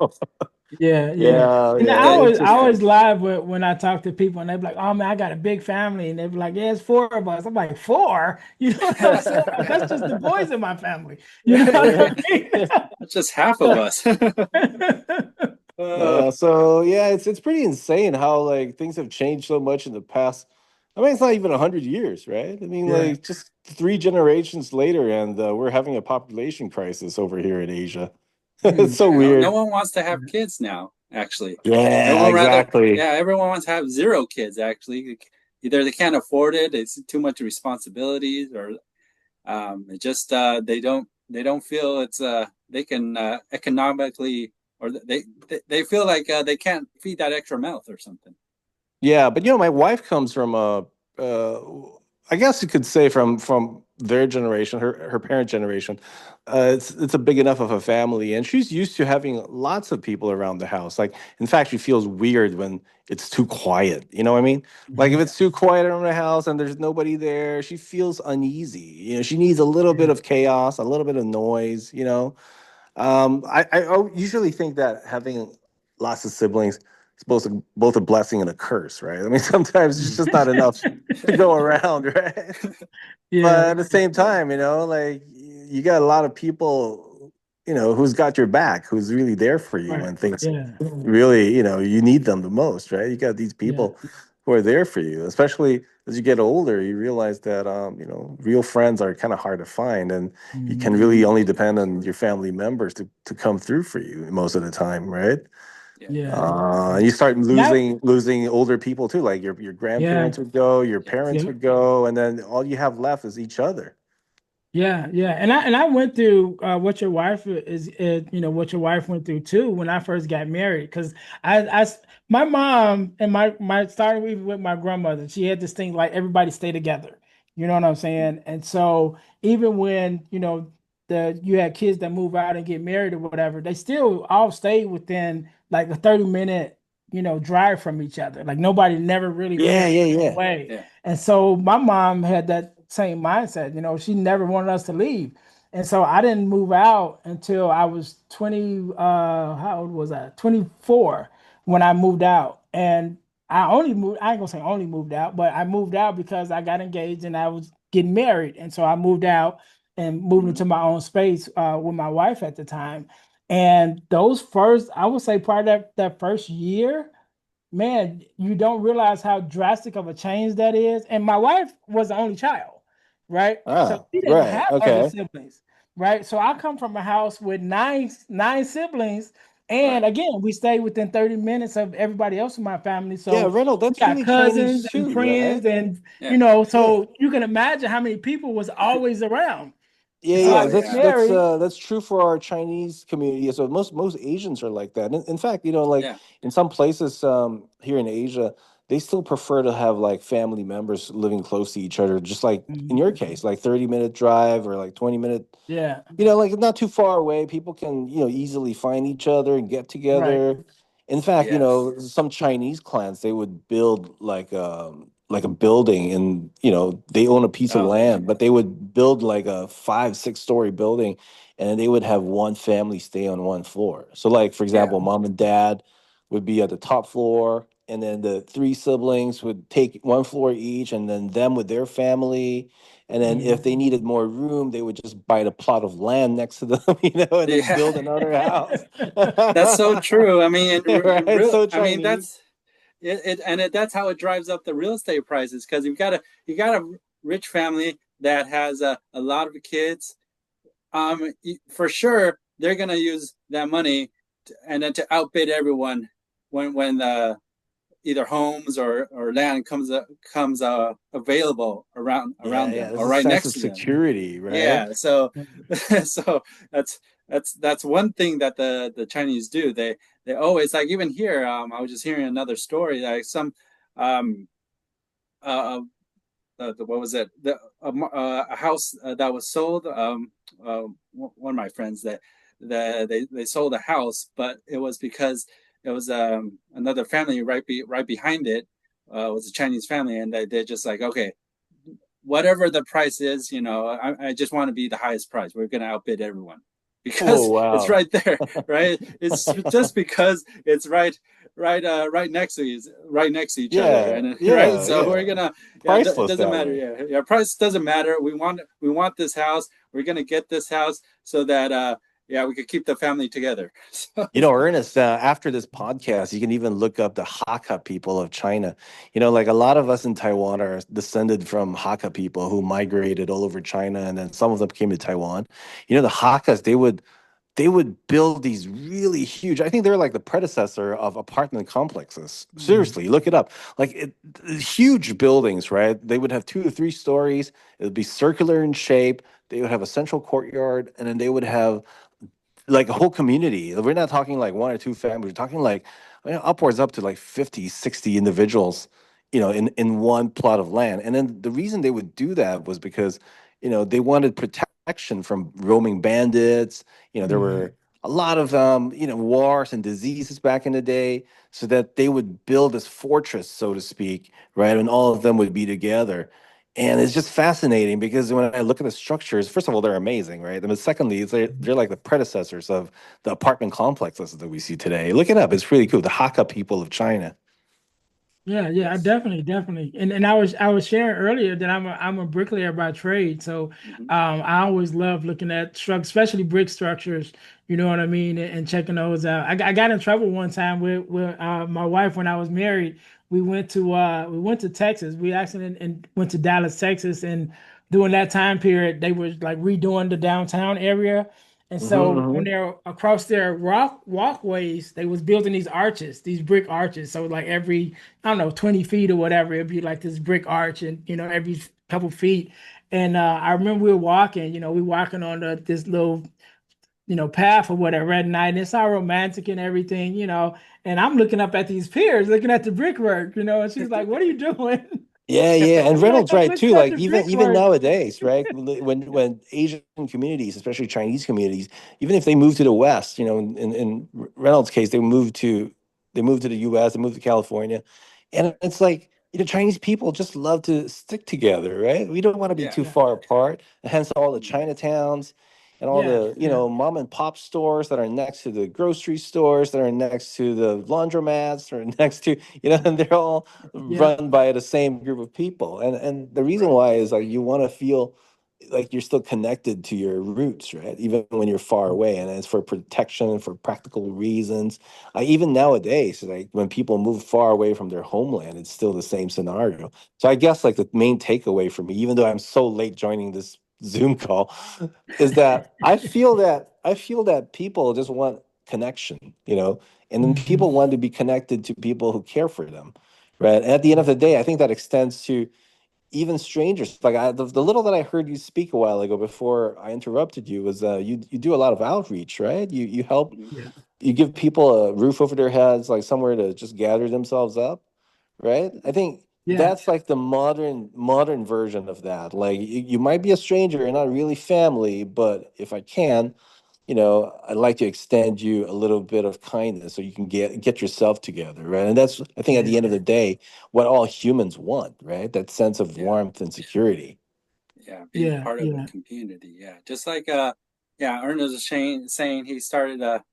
Yeah, yeah. Yeah, And yeah. I always It's I just yeah. always laugh when I talk to people and they're like, "Oh man, I got a big family," and they're like, "Yeah, it's 4 of us." I'm like, "4? You know what I'm saying? Like, that's just the boys in my family." You know what yeah. I mean? That's just half of us. uh, So yeah, it's pretty insane how like things have changed so much in the past. I mean, it's not even 100 years, right? I mean, Yeah. like just 3 generations later, and we're having a population crisis over here in Asia. It's Mm. so no weird. one wants to have kids now. Actually, Yeah, everyone rather, exactly. yeah, everyone wants to have zero kids. Actually, either they can't afford it, it's too much responsibilities, or it just they don't feel it's they can economically, or they feel like they can't feed that extra mouth or something. Yeah, but you know, my wife comes from uh, I guess you could say from their generation, her parent generation. It's a big enough of a family, and she's used to having lots of people around the house. Like, in fact, she feels weird when it's too quiet. You know what I mean? Like, if Mhm. it's too quiet around the house and there's nobody there, she feels uneasy. You know, she needs a little bit Yeah. of chaos, a little bit of noise. You know, I usually think that having lots of siblings is both a blessing and a curse, right? I mean, sometimes it's just not enough to go around, right? Yeah. But at the same time, you know, like you got a lot of people who's got your back, who's really there for you Right. when things Yeah. really, you need them the most, right? You got these Yeah. people who are there for you, especially as you get older. You realize that, real friends are kind of hard to find, and you can Mhm. really only depend on your family members to come through for you most of the time, right? Yeah. Yeah. You start Now, losing older people too, like your yeah. grandparents would go, your Yes. parents Yeah. would go, and then all you have left is each other. Yeah, yeah, and I went through what your wife what your wife went through too when I first got married. Because my mom and my starting even with my grandmother, she had this thing like everybody stay together. You know what I'm saying? And so even when you had kids that move out and get married or whatever, they still all stay within like a 30-minute drive from each other. Like nobody never really Yeah, went yeah, yeah. away. Yeah. And so my mom had that same mindset. She never wanted us to leave. And so I didn't move out until I was 20, how old was I? 24 when I moved out. And I ain't gonna say only moved out, but I moved out because I got engaged and I was getting married. And so I moved out and moved Mhm. into my own space with my wife at the time. And those first, I would say part of that first year, man, you don't realize how drastic of a change that is. And my wife was the only child, right? So Ah, she didn't right. have other Okay. siblings, right? So I come from a house with nine siblings. And Right. again, we stay within 30 minutes of everybody else in my family. Yeah, So Reynold, we that's got really Chinese cousins and too, right? friends, and Yeah. Yeah. so you can imagine how many people was always around. Yeah, And so I yeah, Oh get that's yeah. that's married. uh that's true for our Chinese community. So most Asians are like that. In fact, like Yeah. in some places here in Asia, they still prefer to have like family members living close to each other, just like in your Mhm. case, like 30-minute drive or like 20-minute, Yeah, like not too far away. People can, easily find each other and get right. together. In fact, Yes. some Chinese clans, they would build like a building, and they own a piece of Oh yeah. land, but they would build like a 5, 6 story building, and they would have one family stay on one floor. So like for Yeah. example, mom and dad would be at the top floor, and then the three siblings would take one floor each, and then them with their family. And then if they Mhm. needed more room, they would just buy a plot of land next to them, and then Yeah. build another house. That's so true. I mean, in Right? real, So I mean, Chinese. that's how it drives up the real estate prices because you got a rich family that has a lot of kids. For sure they're gonna use that money and then to outbid everyone when either homes or land comes available Yeah, around yeah. them There's or a right sense next of to them. security, right? Yeah, so so that's that's one thing that the Chinese do. They always like even here. I was just hearing another story like some um uh what was it a house that was sold one of my friends they sold a house, but it was because it was another family right behind it was a Chinese family, and they're just like, okay, whatever the price is, I just want to be the highest price. We're going to outbid everyone Oh because it's wow. right there, right? It's just because it's right next to each other, Yeah, and right. yeah, So we're yeah. gonna, yeah, it Priceless doesn't that matter. way. Yeah, yeah, price doesn't matter. We want this house. We're gonna get this house so that yeah, we could keep the family together. So, Ernest, after this podcast, you can even look up the Hakka people of China. Like a lot of us in Taiwan are descended from Hakka people who migrated all over China, and then some of them came to Taiwan. The Hakkas, they would build these really huge. I think they're like the predecessor of apartment complexes. Mhm. Seriously, look it up. Like huge buildings, right? They would have 2 to 3 stories. It would be circular in shape. They would have a central courtyard, and then they would have like a whole community. We're not talking like one or two families. We're talking like upwards up to like 50, 60 individuals, in one plot of land. And then the reason they would do that was because, they wanted protection from roaming bandits. There Mhm. were a lot of wars and diseases back in the day, so that they would build this fortress, so to speak, right? And all of them would be together. And it's just fascinating because when I look at the structures, first of all, they're amazing, right? And secondly, they're like the predecessors of the apartment complexes that we see today. Look it up; it's really cool. The Hakka people of China. Yeah, yeah, I Yes. definitely. And I was sharing earlier that I'm a bricklayer by trade. So Hmm. I always love looking at structures, especially brick structures, you know what I mean, and checking those out. I got in trouble one time with my wife when I was married. We went to Texas. We actually and went to Dallas, Texas, and during that time period, they were like redoing the downtown area. And so on Hmm. their across their walkways, they was building these arches, these brick arches. So like every, I don't know, 20 feet or whatever, it'd be like this brick arch and every couple feet. And I remember we were walking, we walking on this little, path or whatever at night, and it's all romantic and everything, and I'm looking up at these piers, looking at the brickwork, and she's like, "What are you doing?" Yeah, yeah, and I'm like, Reynolds "I'm right looking too. at Like the even brickwork." nowadays, right? When Asian communities, especially Chinese communities, even if they move to the West, in Reynolds' case, they moved to the U.S., they moved to California, and it's like Chinese people just love to stick together, right? We don't want to be Yeah. too Yeah, far apart, and hence all the Mhm. Chinatowns and all yeah, the yeah, mom and pop stores that are next to the grocery stores, that are next to the laundromats, or next to and they're all yeah, run by the same group of people. And the reason Right. why is like you want to feel like you're still connected to your roots, right? Even when you're far away, and it's for protection and for practical reasons. Even nowadays, like when people move far away from their homeland, it's still the same scenario. So I guess like the main takeaway for me, even though I'm so late joining this Zoom call, is that I feel that people just want connection, and then mhm, people want to be connected to people who care for them, right? And at the end of the day, I think that extends to even strangers. Like the little that I heard you speak a while ago before I interrupted you was you do a lot of outreach, right? You help, Mhm. yeah, you give people a roof over their heads, like somewhere to just gather themselves up, right? I think yeah, that's like the modern version of that. Like you might be a stranger and not really family, but if I can, I'd like to extend you a little bit of kindness so you can get yourself together, right? And that's, I think, at yeah, the end of the day, what all humans want, right? That sense of Yeah. warmth and security. Yeah. Being yeah, part of a yeah, community. Yeah. Just like yeah, Ernest was saying he started a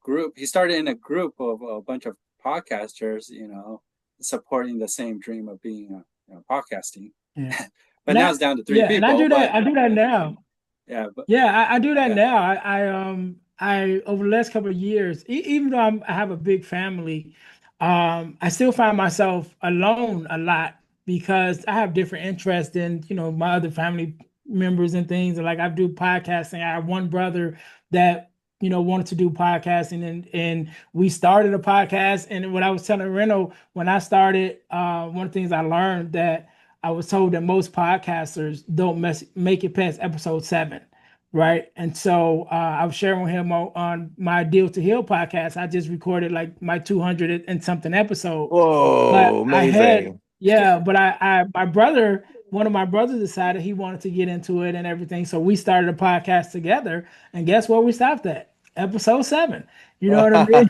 group. He started in a group of a bunch of podcasters, supporting the same dream of being podcasting. yeah. But now it's down to three And I people. do that. But I do that now. yeah, but Yeah, I do that yeah. now. I over the last couple of years, even though I have a big family, I still find myself alone a lot because I have different interests than my other family members and things. Like I do podcasting. I have one brother that wanted to do podcasting, and we started a podcast. And what I was telling Reno when I started, one of the things I learned that I was told that most podcasters don't make it past episode 7, right? And so I was sharing with him on my Deal to Heal podcast. I just recorded like my 200 and something episode, but Whoa, I had, amazing. yeah, but my brother, one of my brothers decided he wanted to get into it and everything. So we started a podcast together, and guess where we stopped at? Episode 7. You know what I mean?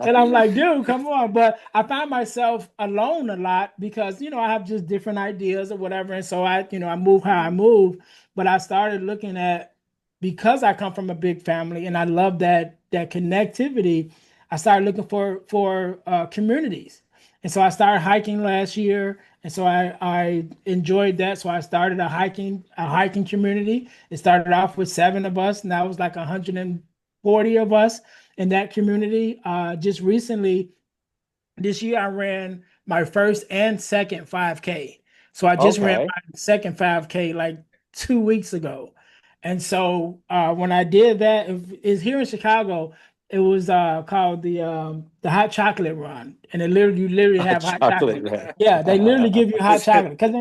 And I'm like, dude, come on. But I find myself alone a lot because, I have just different ideas or whatever. And so I move how I Mhm. move. But I started looking at, because I come from a big family and I love that connectivity, I started looking for communities. And so I started hiking last year, and so I enjoyed that. So I started a hiking community. It started off with 7 of us, and that was like 140 of us in that community. Just recently, this year, I ran my first and second 5K. So I just ran Okay. my second 5K like 2 weeks ago. And so when I did that, it's here in Chicago. It was called the hot chocolate run, and you literally Hot have hot chocolate, chocolate. right? Yeah, they literally give you hot chocolate because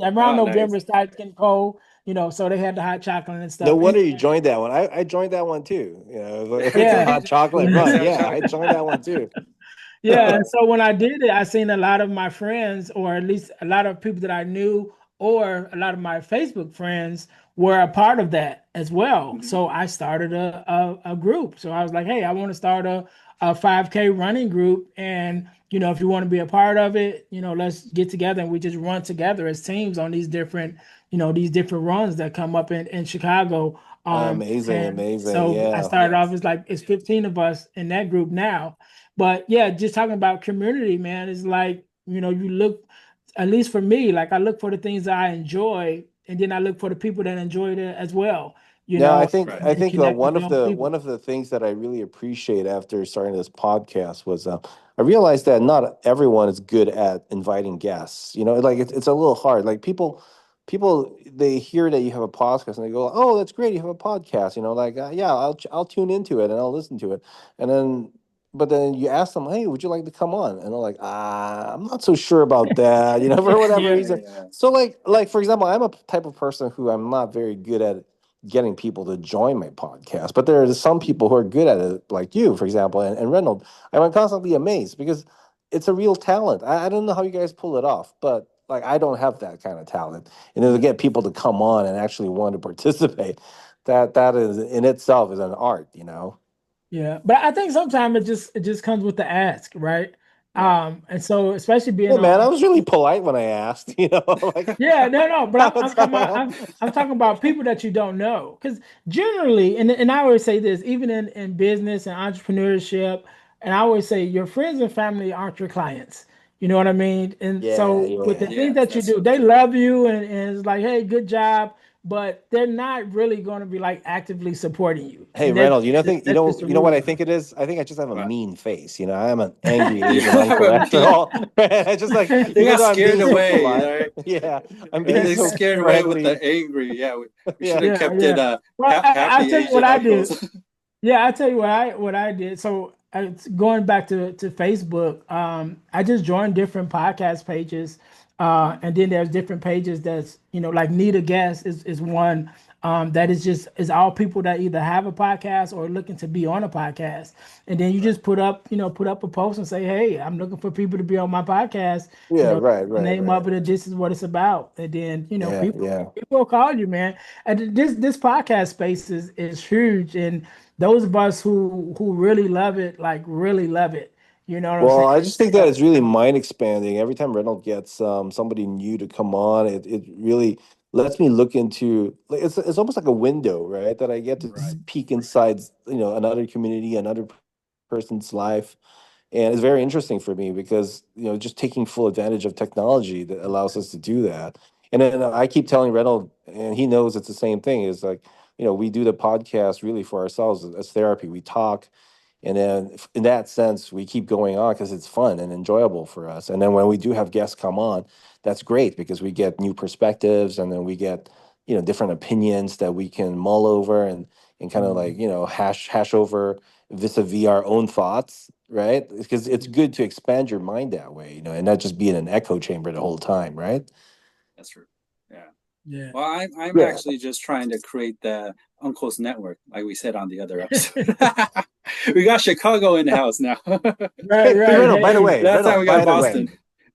around Oh, November nice. it starts getting cold, so they had the hot chocolate and No stuff. And wonder you joined that one. I joined that one too. If it's a yeah, hot chocolate You guys run, have yeah, chocolate. I joined that one too. yeah, and so when I did it, I seen a lot of my friends, or at least a lot of people that I knew, or a lot of my Facebook friends were a part of that as well. Mhm. So I started a group. So I was like, hey, I want to start a 5K running group. And, if you want to be a part of it, let's get together and we just run together as teams on these different runs that come up in Chicago. Amazing, And amazing. so I Yeah. started off as like, it's 15 of us in that group now. But yeah, just talking about community, man, is like You look, at least for me, like I look for the things that I enjoy, and then I look for the people that enjoy it as well. Now, Right. I And think connect with those one people. of the things that I really appreciate after starting this podcast was I realized that not everyone is good at inviting guests. You know, like it's a little hard. Like people they hear that you have a podcast and they go, "Oh, that's great, you have a podcast." You know, like yeah, I'll tune into it and I'll listen to it, and then. But then you ask them, "Hey, would you like to come on?" And they're like, I'm not so sure about that," you know, for whatever Yeah. reason. Yeah. So, for example, I'm a type of person who I'm not very good at getting people to join my podcast. But there are some people who are good at it, like you, for example, and Reynold. I'm constantly amazed because it's a real talent. I don't know how you guys pull it off, but like I don't have that kind of talent. And then to get people to come on and actually want to participate, that is in itself is an art, you know. Yeah, but I think sometimes it just comes with the ask, right? Yeah. And so especially being Hey man, I on, was really polite when I asked, you know, like yeah, no, but that's I'm talking about people that you don't know, because generally, and I always say this, even in business and entrepreneurship, and I always say your friends and family aren't your clients. You know what I mean? And yeah, so with the yeah. things Yes, that you that's do, so they true. love you, and it's like, hey, good job, but they're not really going to be like actively supporting you, Hey and that's Reynolds, that's just the you know what I rules. think it is? I think I just have a But mean face. You know, I am an angry you Asian have uncle a after mean. all. I just like You even got though I'm scared being so away, polite, right? yeah, I'm being They so scared away with the friendly. angry. Yeah, we should Yeah. have Yeah, kept it yeah. Well, I happy tell you what Asian I did. uncles. Yeah, I tell you what I did. So going back to Facebook, I just joined different podcast pages, and then there's different pages that's like Need a Guest is one, that is all people that either have a podcast or looking to be on a podcast, and then you Right. just put up a post and say, hey, I'm looking for people to be on my podcast. You Yeah, know, right, the right, name of right. it, and this is what it's about, and then Yeah, yeah. people will call you, man. And this podcast space is huge, and those of us who really love it, like really love it. You know what I'm Well, saying? I just think that So, it's really mind expanding. Every time Reynolds gets somebody new to come on, it really lets me look into like it's almost like a window, right? That I get to Right. peek inside, you know, another community, another person's life. And it's very interesting for me because, you know, just taking full advantage of technology that allows us to do that. And then I keep telling Reynolds, and he knows it's the same thing, is like, you know, we do the podcast really for ourselves as therapy. We talk and then in that sense, we keep going on because it's fun and enjoyable for us. And then when we do have guests come on, that's great because we get new perspectives and then we get, you know, different opinions that we can mull over and kind of like, you know, hash over vis-a-vis our own thoughts, right? Because it's good to expand your mind that way, you know, and not just be in an echo chamber the whole time, right? That's true. Yeah. yeah, Well, I'm Yeah. actually just trying to create the Uncles Network, like we said on the other episode. We got Chicago in the house now. right, Hey, right. Hey, Last time we got By the Boston.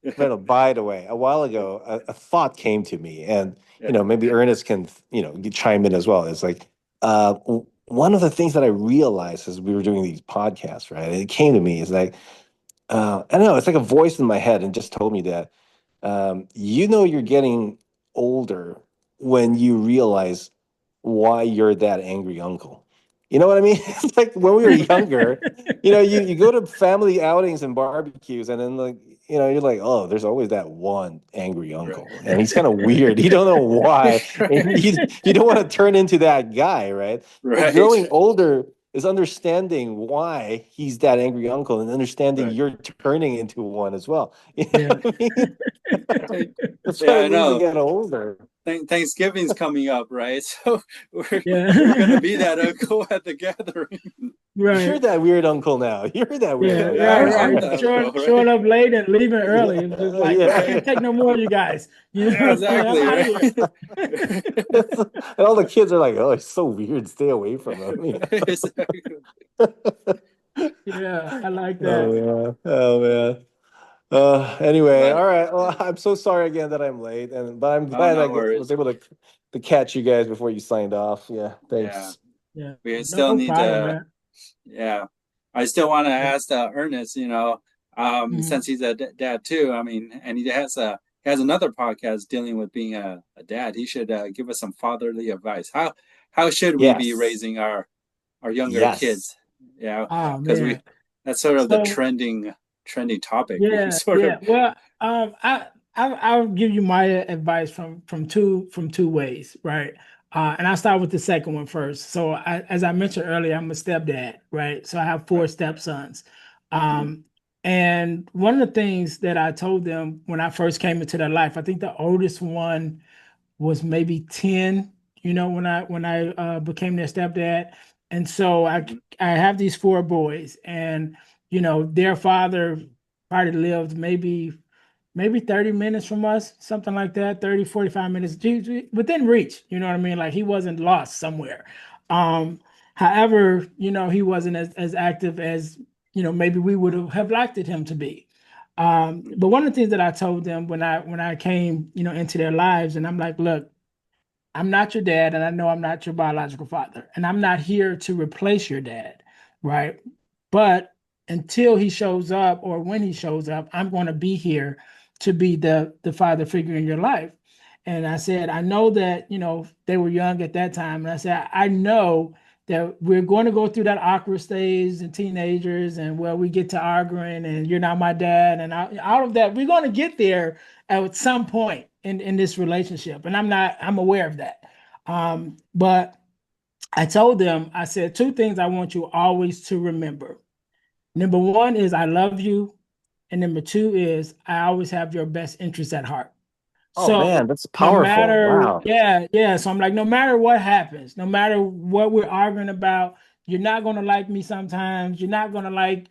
way, Reynold, by the way, a while ago, a thought came to me, and you Yeah. know, maybe Ernest can, you know, chime in as well. It's like one of the things that I realized as we were doing these podcasts, right? It came to me is like I don't know, it's like a voice in my head and just told me that you know you're getting older when you realize why you're that angry uncle. You know what I mean? It's like when we were younger, you know, you go to family outings and barbecues, and then like, you know, you're like, oh, there's always that one angry Right. uncle, and he's kind of weird. You don't know why, and Right. you don't want to turn into that guy, right? But Right. growing older is understanding why he's that angry uncle and understanding Right. you're turning into one as well. You know yeah, what I mean? Right. That's Yeah, what I it means to know. get older. Thanksgiving's coming up, right? So we're gonna yeah, be that uncle at the gathering. You're right. that weird uncle now. You're that weird Yeah, uncle Yeah, right, now. I'm right. the uncle, Showing right? up late and leaving early. It's just like I Yeah. can't Right. take no more of you guys. You Yeah, know, I'm exactly, out of right? here. And all the kids are like, oh, it's so weird. Stay away from him. You Exactly. know? Yeah, I like Oh that. yeah. Oh man. Anyway, But all right. Well, I'm so sorry again that I'm late, and but I'm oh, glad no was worries. able to catch you guys before you signed off. Yeah, Yeah, thanks. Yeah, we still no need problem, to. man. Yeah, I still want to Yeah. ask Ernest. Since Mhm. he's a dad too. I mean, and he has another podcast dealing with being a dad. He should give us some fatherly advice. How should we be Yes. raising our younger Yes. kids? Yeah, Oh because man. that's sort of the So trending. trendy topic. We can Yeah, sort of. yeah. Well, I'll give you my advice from two ways, right? And I'll start with the second one first. So as I mentioned earlier, I'm a stepdad, right? So I have four Right. stepsons. Mhm. And one of the things that I told them when I first came into their life, I think the oldest one was maybe 10, when I became their stepdad. And so Mhm. I have these four boys, and their father probably lived maybe 30 minutes from us, something like that, 30, 45 minutes within reach, you know what I mean? Like he wasn't lost somewhere. Um, However, he wasn't as active as, maybe we would have liked it him to be. But one of the things that I told them when I came, into their lives, and I'm like, look, I'm not your dad, and I know I'm not your biological father, and I'm not here to replace your dad, right? But until he shows up, or when he shows up, I'm going to be here to be the father figure in your life. And I said, I know that they were young at that time, and I said, I know that we're going to go through that awkward stage and teenagers, and where we get to arguing, and you're not my dad, and all of that. We're going to get there at some point in this relationship, and I'm aware of that. But I told them, I said, two things I want you always to remember. Number one is I love you, and number two is I always have your best interest at heart. Oh So man, that's no powerful. matter, Wow. yeah, yeah. So I'm like, no matter what happens, no matter what we're arguing about, you're not gonna like me sometimes. You're not gonna like,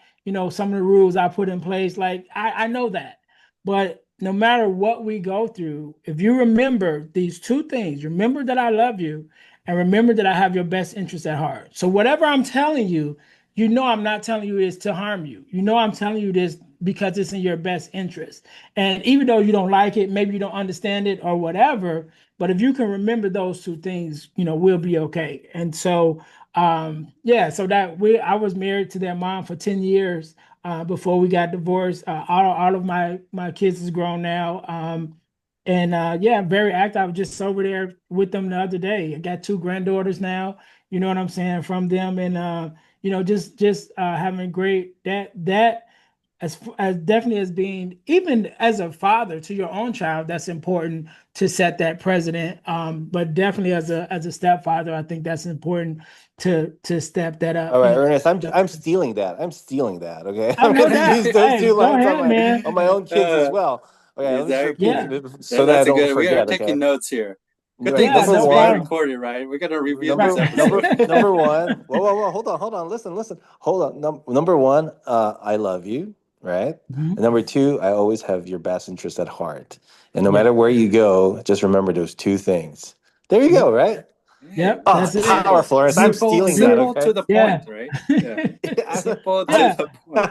some of the rules I put in place. Like I know that. But no matter what we go through, if you remember these two things, remember that I love you, and remember that I have your best interest at heart. So whatever I'm telling you, I'm not telling you this to harm you. I'm telling you this because it's in your best interest. And even though you don't like it, maybe you don't understand it or whatever, but if you can remember those two things, we'll be okay. And so, yeah, so I was married to their mom for 10 years before we got divorced. All of my kids is grown now. And yeah, I'm very active. I was just over there with them the other day. I got two granddaughters now, you know what I'm saying, from them. And just having great that as definitely as being, even as a father to your own child, that's important to set that precedent. But definitely as a stepfather, I think that's important to step that All up. right, Ernest, I'm stealing that. I'm stealing that. Okay, Oh, I'm no gonna doubt. use those Hey, two go lines ahead, man. on my own kids as Uh, well. Okay, let me just repeat Yeah, exactly. it so that I That's a don't good. We are forget. Okay, taking notes here. Good right. thing yeah, this Number is no being one, problem. recorded, right? We're gonna review this Right. episode. number one. Whoa. Hold on. Listen. Hold on. Number one, I love you, right? And Mhm. number two, I always have your best interest at heart. And no Yeah. matter where you go, just remember those two things. There you go, Yep. right? Hey, Yep. Oh, That's it. simple, powerful, Ernest. I'm simple, stealing that. See? simple Okay. to the Yeah. point, right? Yeah, simple to Yeah. the point.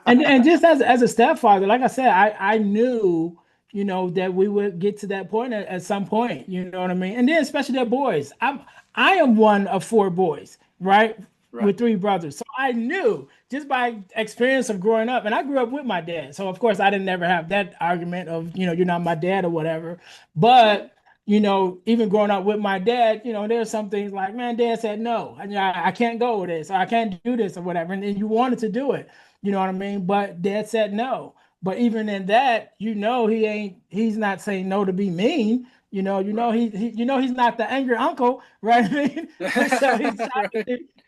And just as a stepfather, like I said, I knew, that we would get to that point at some point, you know what I mean? And then especially their boys. I am one of four boys, right? Right. With three brothers. So I knew just by experience of growing up, and I grew up with my dad. So of course I didn't never have that argument of, you're not my dad or whatever. Right. But even growing up with my dad, there's some things like, man, dad said no. I can't go with this, or I can't do this or whatever. And then you wanted to do it. You know what I mean? But dad said no. But even in that, he's not saying no to be mean. Right. He's not the angry uncle, right? I mean, so Right.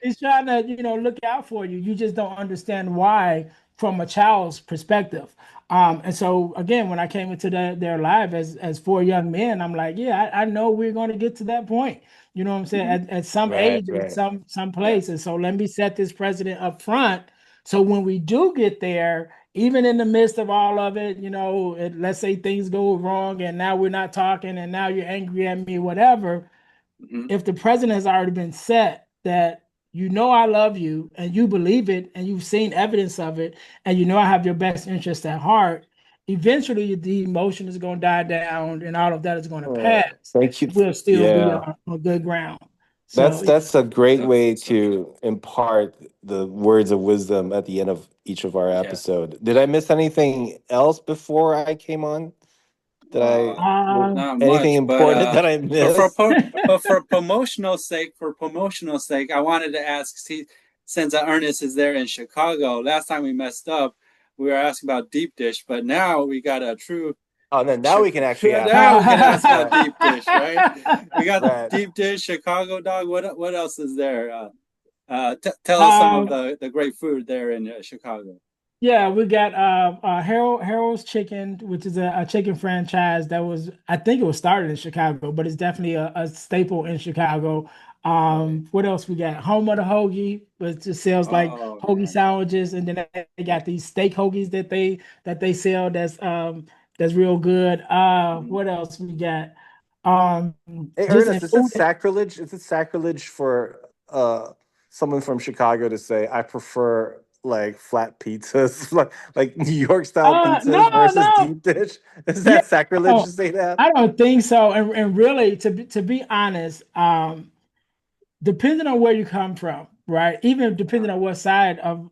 he's trying to, look out for you. You just don't understand why from a child's perspective. And so again, when I came into their life as four young men, I'm like, yeah, I know we're going to get to that point. You know what I'm saying? Mhm. At some Right, age, at right. some Yeah. place. And so let me set this precedent up front. So when we do get there, even in the midst of all of it, let's say things go wrong and now we're not talking and now you're angry at me, whatever. Mhm. If the president has already been set that I love you and you believe it and you've seen evidence of it and I have your best interest at heart, eventually the emotion is going to die down and all of that is going to pass. Thank you. We'll still be Yeah. on good ground. That's So that's a great That's way awesome. to impart the words of wisdom at the end of each of our Yeah. episode. Did I miss anything else before I came on? Did I uh, Not anything much, important that I but for missed? po- but for promotional sake, I wanted to ask. See, since Ernest is there in Chicago, last time we messed up, we were asking about deep dish, but now we got a true. Oh, then now we can actually ask. Now we can ask about Right. deep dish, right? We got Right. deep dish, Chicago dog. What else is there? Tell us some of um, the great food there in Chicago. Yeah, we got Harold's Chicken, which is a chicken franchise that was, I think it was started in Chicago, but it's definitely a staple in Chicago. Right. What else we got? Home of the Hoagie, which just sells like Oh, hoagie sandwiches, and then they got these steak hoagies that they sell that's real good. What else we got? Um, Hey, just in Ernest, is it food. sacrilege? Is it sacrilege for someone from Chicago to say I prefer like flat pizzas, like New York style No, pizzas versus no. deep dish? Is Yeah, that sacrilege to say that? I don't think so. And really, to be honest, depending on where you come from, right? Even depending on what side of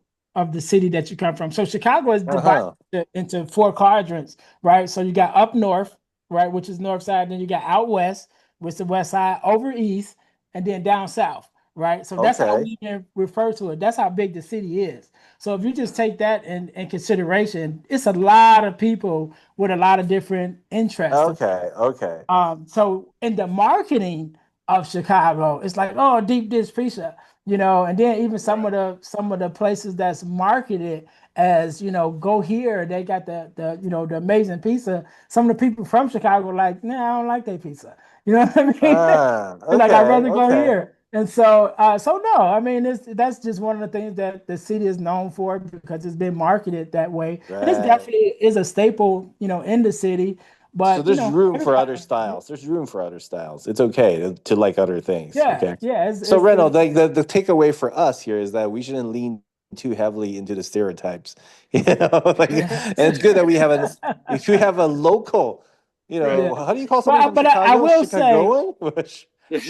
the city that you come from. So Chicago is divided Uh-huh. into four quadrants, right? So you got up north, right, which is north side. Then you got out west, which is the west side, over east, and then down south, right? So that's how Okay. we even refer to it. That's how big the city is. So if you just take that in consideration, it's a lot of people with a lot of different interests. Okay. Okay. So in the marketing of Chicago, it's like, oh, deep dish pizza, and then even some of right. the places that's marketed as, go here, they got the amazing pizza. Some of the people from Chicago are like, nah, I don't like that pizza. You know what I mean? Ah, They're like, I'd okay. rather go Okay. here. And so no, I mean, that's just one of the things that the city is known for because it's been marketed that way, and it's Right. definitely is a staple, in the city. So But there's room for everybody, other styles. There's room for other styles. It's okay to like other things. yeah, Okay. yeah, it's, So it's, Reynold, it's like the takeaway for us here is that we shouldn't lean too heavily into the stereotypes. Like, and it's good that we have if we have a local, yeah. how do you call somebody But from but I Chicago? will say Chicagoan? Which,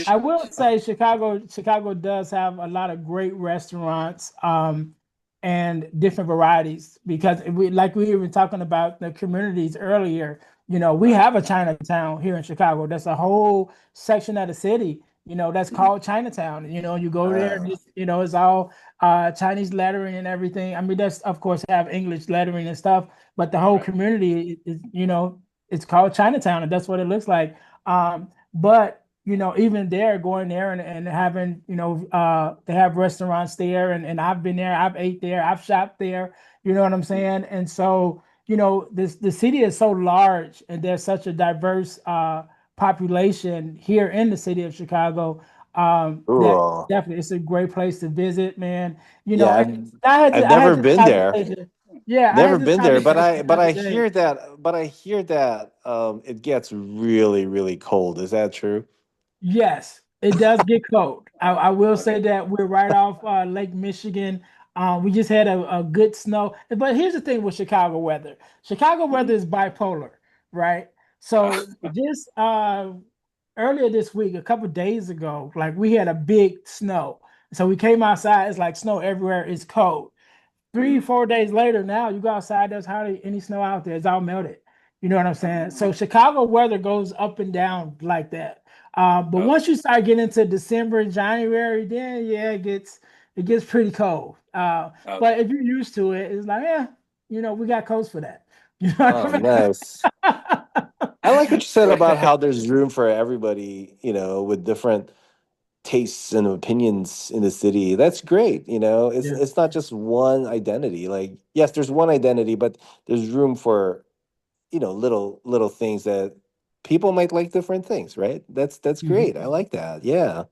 I will say Chicago does have a lot of great restaurants and different varieties because we were talking about the communities earlier. We Right. have a Chinatown here in Chicago. That's a whole section of the city, that's Mhm. called Chinatown. You go there, uh, it's all Chinese lettering and everything. I mean, that's of course have English lettering and stuff, but the whole Right. community is, it's called Chinatown, and that's what it looks like. But even there, going there and having, they have restaurants there, and I've been there, I've ate there, I've shopped there, you know what I'm Mhm. saying? And so, the city is so large and there's such a diverse population here in the city of Chicago, that cool. definitely it's a great place to visit, man. Yeah, And I've I had never this been there. conversation. Yeah, I Never had this been there, but conversation I the but other I day. hear that it gets really, really cold. Is that true? Yes, it does get cold. I will say Okay. that we're right off Lake Michigan. We just had a good snow. But here's the thing with Chicago weather. Chicago Mhm. weather is bipolar, right? So just earlier this week, a couple days ago, like we had a big snow. So we came outside, it's like snow everywhere, it's cold. Three, Mhm. 4 days later, now you go outside, there's hardly any snow out there. It's all melted. You know what I'm saying? So Oh, Chicago weather goes up and down like that. But okay. once you start getting into December and January, then yeah, it gets pretty cold. But Okay. if you're used to it, it's like, yeah, we got coats for that. You know what Oh, I nice. mean? I like what you said about Right. how there's room for everybody, with different tastes and opinions in the city. That's great. It's Yeah. it's not just one identity. Like, yes, there's one identity, but there's room for, little things that people might like different things, right? That's great. I Mhm. like that. Yeah.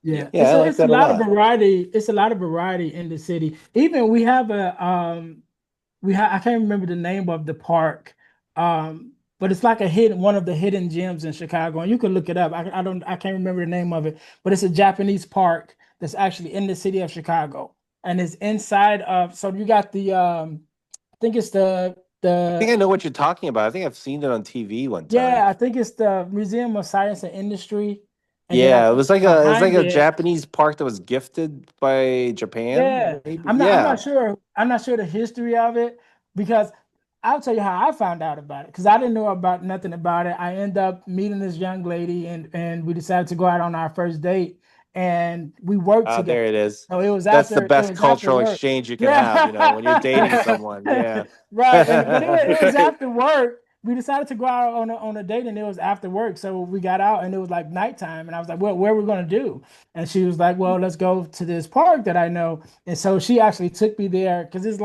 Yeah. Yeah, Yeah, I like it's a that a lot of lot. variety. It's a lot of variety in the city. Even we have I can't remember the name of the park, but it's like a hidden one of the hidden gems in Chicago, and you can look it up. I can't remember the name of it, but it's a Japanese park that's actually in the city of Chicago, and it's inside of. So you got I think it's I think the I know what you're talking about. I think I've seen it on TV one time. yeah, I think it's the Museum of Science and Industry, and then I Yeah, think it was like behind a it. Japanese park that was gifted by Yeah, Japan, maybe. I'm not Yeah. sure. I'm not sure the history of it because I'll tell you how I found out about it because I didn't know about nothing about it. I end up meeting this young lady and we decided to go out on our first date. and we worked Ah, together. there it is. So it was That's the after best cultural work. exchange you can have, you know, when you're dating Yeah. someone. Yeah. Right. But it was after work. We decided to go out on a date, and it was after work. So we got out and it was like nighttime. And I was like, well, where are we gonna do? And she was like, well, let's go to this park that I know. And so she actually took me there because it's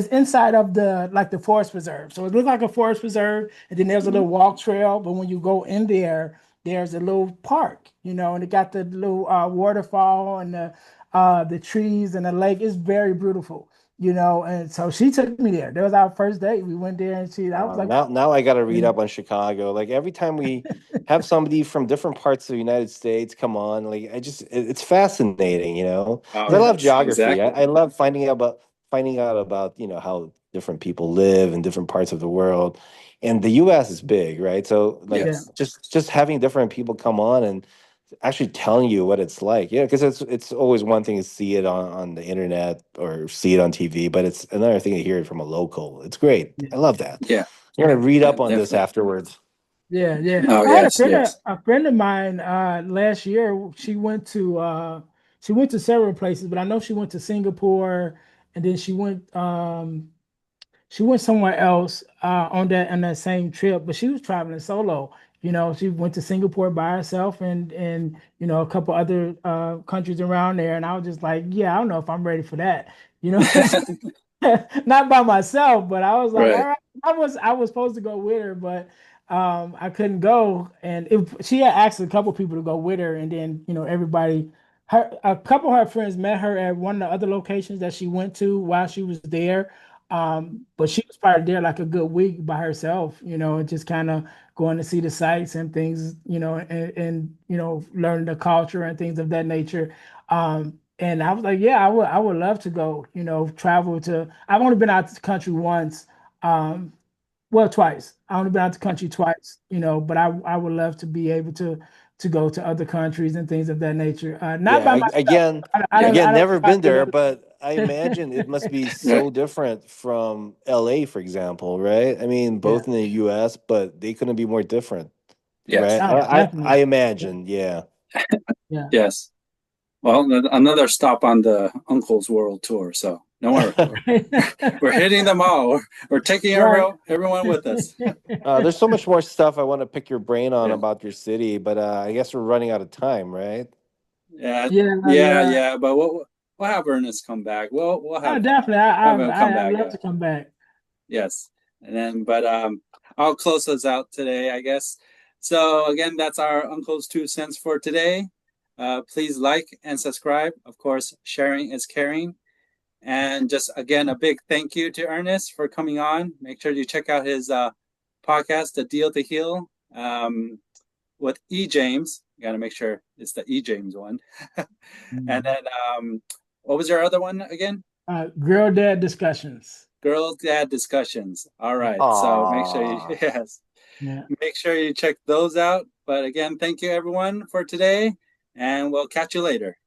inside of the forest preserve. So it looked like a forest preserve, and then there's a little walk trail. But when you go in there, there's a little park, and it got the little waterfall and the trees and the lake. It's very beautiful, and so she took me there. That was our first date. We went there, and I was like, Now I got to read yeah, up on Chicago. Like every time we have somebody from different parts of the United States come on, like it's fascinating, you know. Oh 'Cause I love yes, geography. exactly. I love finding out about, you know, how different people live in different parts of the world. And the US is big, right? So like yeah, Yes. just having different people come on and actually telling you what it's like. Yeah, because it's always one thing to see it on the internet or see it on TV, but it's another thing to hear it from a local. It's great. yeah. I love that. Yeah, You're gonna read yeah, up on this definitely. afterwards. Yeah, yeah. Oh I had yes, yes. a friend of mine last year. She went to several places, but I know she went to Singapore, and then she went somewhere else on that same trip, but she was traveling solo. She went to Singapore by herself, and a couple other countries around there. And I was just like, yeah, I don't know if I'm ready for that. Not by myself, but I was like, all Right. right. I was supposed to go with her, but I couldn't go. And she had asked a couple people to go with her, and then everybody, a couple of her friends met her at one of the other locations that she went to while she was there. But she was probably there like a good week by herself, and just kind of going to see the sights and things, and learn the culture and things of that nature. And I was like, yeah, I would love to go, travel to. I've only been out the country once, well, twice. I only been out the country twice, but I would love to be able to go to other countries and things of that nature. Not Yeah, by myself. again, I don't Yes. I don't never know been there, about but I imagine it must be Right. so different from LA, for example, right? I mean, yeah, both in the US, but they couldn't be more different, right? Yes. no, I definitely. imagine, yeah. Yeah. Yes. Well, another stop on the Uncle's World Tour. So don't worry, we're hitting them all. We're taking Right. everyone with us. There's so much more stuff I want to pick your brain on Yeah. about your city, but I guess we're running out of time, right? Yeah. Yeah, Yeah. yeah. Yeah. But we'll have Ernest come back. Oh, definitely. I, have I him come I I'd back. love to come back. Yes. And then, but I'll close us out today, I guess. So again, that's our Uncle's 2 cents for today. Please like and subscribe. Of course, sharing is caring. And just again, a big thank you to Ernest for coming on. Make sure you check out his podcast, The Deal to Heal, with James. You got to make sure it's the James one. And Mm. then, what was your other one again? Girl dad discussions. Girls Dad Discussions. All Yeah. right. So make sure you, Aw. yes, Yeah. make sure you check those out. But again, thank you everyone for today, and we'll catch you later.